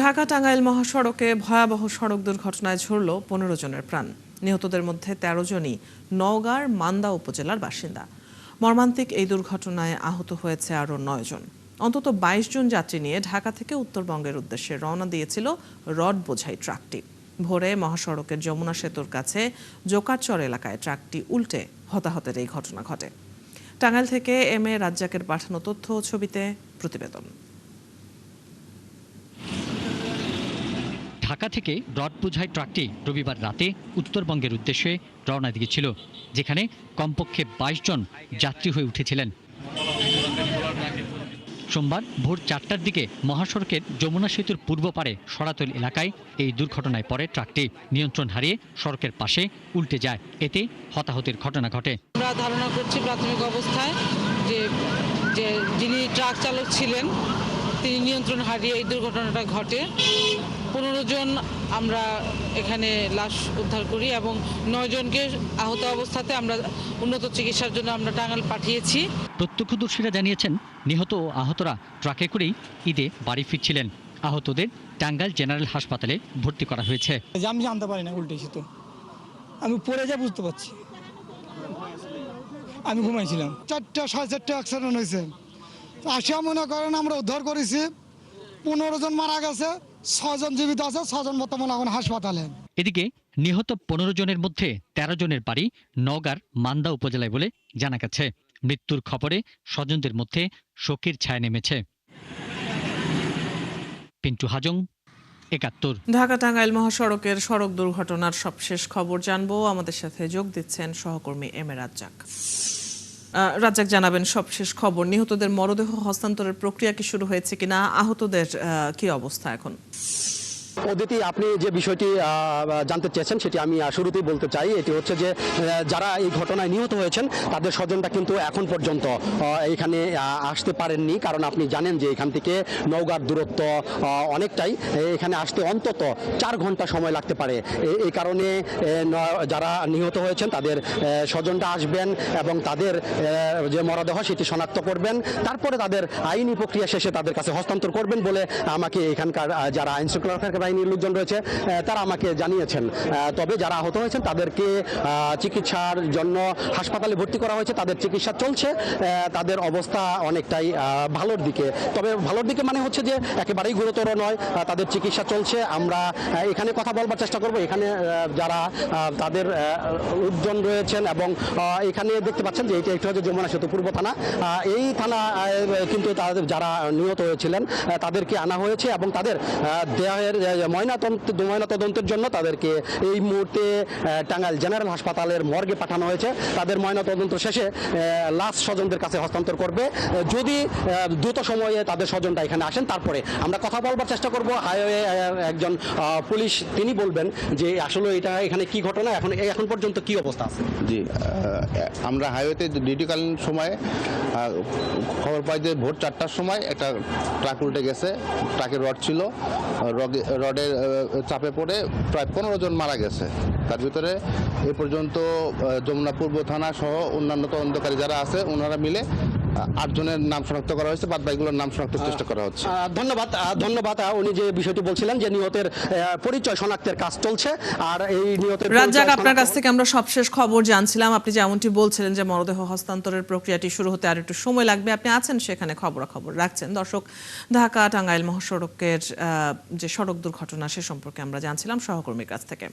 ঢাকা টাঙ্গাইল মহাসড়কে ভয়াবহ সড়ক দুর্ঘটনায় ঝরল ১৫ জনের প্রাণ। নিহতদের মধ্যে ১৩ জনই নওগাঁর মান্দা উপজেলার বাসিন্দা। মর্মান্তিক এই দুর্ঘটনায় আহত হয়েছে আরও ৯ জন। অন্তত ২২ জন যাত্রী নিয়ে ঢাকা থেকে উত্তরবঙ্গের উদ্দেশ্যে রওনা দিয়েছিল রড বোঝাই ট্রাকটি। ভোরে মহাসড়কের যমুনা সেতুর কাছে জোকারচর এলাকায় ট্রাকটি উল্টে হতাহতের এই ঘটনা ঘটে। টাঙ্গাইল থেকে এম এ রাজ্জাকের পাঠানো তথ্য ও ছবিতে প্রতিবেদন। ঢাকা থেকে রড বোঝাই ট্রাকটি রবিবার রাতে উত্তরবঙ্গের উদ্দেশ্যে রওনা দিয়েছিল, যেখানে কমপক্ষে ২২ জন যাত্রী হয়ে উঠেছিলেন। সোমবার ভোর ৪টার দিকে মহাসড়কের যমুনা সেতুর পূর্ব পারে সরাতল এলাকায় এই দুর্ঘটনায় পড়ে ট্রাকটি। নিয়ন্ত্রণ হারিয়ে সড়কের পাশে উল্টে যায়, এতে হতাহতের ঘটনা ঘটে। আমরা ধারণা করছি প্রাথমিক অবস্থায় যে যিনি ট্রাক চালক ছিলেন তিনি নিয়ন্ত্রণ হারিয়ে এই দুর্ঘটনাটা ঘটে। ১৫ জন আমরা এখানে লাশ উদ্ধার করি এবং ৯ জনকে আহত অবস্থাতে আমরা উন্নত চিকিৎসার জন্য আমরা টাঙ্গাইল পাঠিয়েছি। প্রত্যক্ষদর্শীরা জানিয়েছেন, নিহত ও আহতরা ট্রাকে করেই ঈদে বাড়ি ফিরছিলেন। আহতদের টাঙ্গাইল জেনারেল হাসপাতালে ভর্তি করা হয়েছে। আমি জানতে পারি না, উল্টেছি তো আমি পড়ে যা বুঝতে পারছি। আমি ঘুমাইছিলাম। ৪টা ৪:৩০ অ্যাক্সিডেন্ট হয়েছে। আসিয়া মনে করেন আমরা উদ্ধার করেছি। ১৫ জন মারা গেছে, ৬ জন জীবিত আছে, ৬ জন বর্তমানে এখন হাসপাতালে। এদিকে নিহত ১৫ জনের মধ্যে ১৩ জনের বাড়ি নওগাঁর মান্দা উপজেলায় বলে জানা গেছে। মৃত্যুর খবরে স্বজনদের মধ্যে শোকের ছায়া নেমেছে। পিন্টু হাজং, ৭১। ঢাকা টাঙ্গাইল মহাসড়কের সড়ক দুর্ঘটনার সবশেষ খবর জানবো। আমাদের সাথে যোগ দিচ্ছেন সহকর্মী এম এ রাজ্জাক। রাজ্জাক, জানাবেন সবশেষ খবর। নিহতদের মরদেহ হস্তান্তরের প্রক্রিয়া কি শুরু হয়েছে কিনা, আহতদের কি অবস্থা এখন? অদিতি, আপনি যে বিষয়টি জানতে চেয়েছেন সেটি আমি শুরুতেই বলতে চাই। এটি হচ্ছে যে যারা এই ঘটনায় নিহত হয়েছেন তাদের স্বজনরা কিন্তু এখন পর্যন্ত এখানে আসতে পারেননি, কারণ আপনি জানেন যে এখান থেকে নওগাঁর দূরত্ব অনেকটাই। এখানে আসতে অন্তত ৪ ঘন্টা সময় লাগতে পারে। এই কারণে যারা নিহত হয়েছেন তাদের স্বজনরা আসবেন এবং তাদের যে মরদেহ সেটি শনাক্ত করবেন, তারপরে তাদের আইনি প্রক্রিয়া শেষে তাদের কাছে হস্তান্তর করবেন বলে আমাকে এখানকার যারা আইন শৃঙ্খলা বাহিনীর লোকজন রয়েছে তারা আমাকে জানিয়েছেন। তবে যারা আহত হয়েছেন তাদেরকে চিকিৎসার জন্য হাসপাতালে ভর্তি করা হয়েছে, তাদের চিকিৎসা চলছে। তাদের অবস্থা অনেকটাই ভালোর দিকে, তবে ভালোর দিকে মানে হচ্ছে যে একেবারেই গুরুতর নয়, তাদের চিকিৎসা চলছে। আমরা এখানে কথা বলবার চেষ্টা করব এখানে যারা তাদের লোকজন রয়েছেন, এবং এখানে দেখতে পাচ্ছেন যে এটা একটু হচ্ছে যমুনা সেতু পূর্ব থানা। এই থানা কিন্তু তাদের যারা নিহত হয়েছিলেন তাদেরকে আনা হয়েছে এবং তাদের দেহের ময়নাতদন্তের জন্য তাদেরকে এই মুহূর্তে টাঙ্গাইল জেনারেল হাসপাতালের মর্গে পাঠানো হয়েছে। তাদের ময়নাতদন্ত শেষে লাশ স্বজনদের কাছে হস্তান্তর করবে। যদি দ্রুত সময়ে তাদের স্বজনরা এখানে আসেন তারপরে আমরা কথা বলবার চেষ্টা করব। হাইওয়ে একজন পুলিশ তিনি বলবেন যে আসলে এটা এখানে কি ঘটনা, এখন পর্যন্ত কি অবস্থা আছে। জি, আমরা হাইওয়েতে ডিউটিকালীন সময়ে খবর পাই যে ভোর ৪টার সময় একটা ট্রাক উল্টে গেছে। ট্রাকের রড ছিল, রডের চাপে পড়ে প্রায় ১৫ জন মারা গেছে। তার ভিতরে এ পর্যন্ত যমুনা পূর্ব থানা সহ অন্যান্য তদন্তকারী যারা আছে ওনারা মিলে ৮ জনের নাম শনাক্ত করা হয়েছে, বাদ বাকিগুলোর নাম শনাক্তের চেষ্টা করা হচ্ছে। ধন্যবাদ। উনি যে বিষয়টি বলছিলেন যে নিহতের পরিচয় শনাক্তের কাজ চলছে। আর এই নিহতের রাজ্জাক, আপনার কাছ থেকে আমরা সবশেষ খবর জানছিলাম। আপনি যেমনটি বলছিলেন যে মরদেহ হস্তান্তরের প্রক্রিয়াটি শুরু হতে আর একটু সময় লাগবে। আপনি আছেন সেখানে, খবরাখবর রাখছেন। দর্শক, ঢাকা টাঙ্গাইল মহাসড়কের যে সড়ক দুর্ঘটনা সে সম্পর্কে আমরা জানছিলাম সহকর্মীর কাছ থেকে।